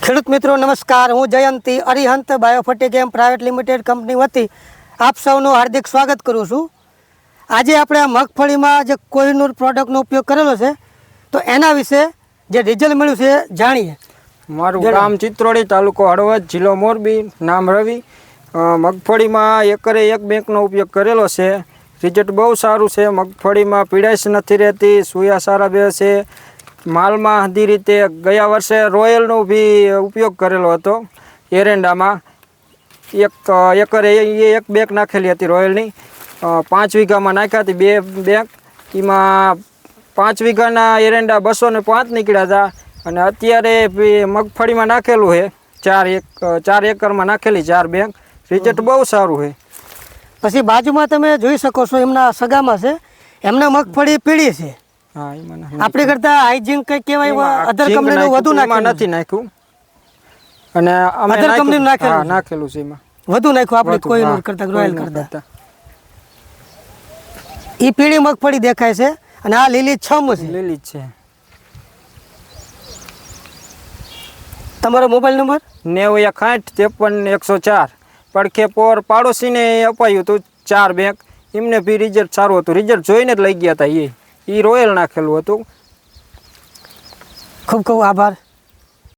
ખેડૂત મિત્રો નમસ્કાર, હું જયંતી અરિહંત બાયોફર્ટિકેમ પ્રાઇવેટ લિમિટેડ કંપની વતી આપ સૌનું હાર્દિક સ્વાગત કરું છું। આજે આપણે આ મગફળીમાં જે કોહિનૂર પ્રોડક્ટનો ઉપયોગ કરેલો છે તો એના વિશે જે રિઝલ્ટ મળ્યું છે જાણીએ। મારું ગામ ચિત્રોડી, તાલુકો હળવદ, જિલ્લો મોરબી, નામ રવિ। મગફળીમાં એકરે એક બેંકનો ઉપયોગ કરેલો છે। રિઝલ્ટ બહુ સારું છે। મગફળીમાં પીડાશ નથી રહેતી, સુયા સારા બે છે। માલમાં હદી રીતે ગયા વર્ષે રોયલનો બી ઉપયોગ કરેલો હતો। એરંડામાં એકરે એક બેંક નાખેલી હતી રોયલની। 5 વીઘામાં નાખ્યા હતી 2 બેંક। એમાં 5 વીઘાના એરંડા 205 નીકળ્યા હતા અને અત્યારે મગફળીમાં નાખેલું છે 4 એકરમાં નાખેલી 4 બેંક। રિઝલ્ટ બહુ સારું છે। પછી બાજુમાં તમે જોઈ શકો છો, એમના સગામાં છે, એમના મગફળી પીળી છે। હા, એમાં આપણે કરતા હાઇજિંગ કઈ કહેવાય અધર કંપનીનું વધુ નથી નાખ્યું અને અમે અધર કંપનીનું નાખેલું છે, એમાં વધુ નાખ્યું આપણે કોહિનૂર કરતા રોયલ કરતા। એ પીળી મગફળી દેખાય છે અને આ લીલી છમ છે, લીલી છે। તમારો મોબાઈલ નંબર 916053 104। પડખે પોર પાડોશીને અપાયું હતું 4 બેંક, એમને બી રિઝલ્ટ સારું હતું। રિઝલ્ટ જોઈને જ લઈ ગયા હતા। એ રોયલ નાખેલું હતું। ખૂબ ખૂબ આભાર।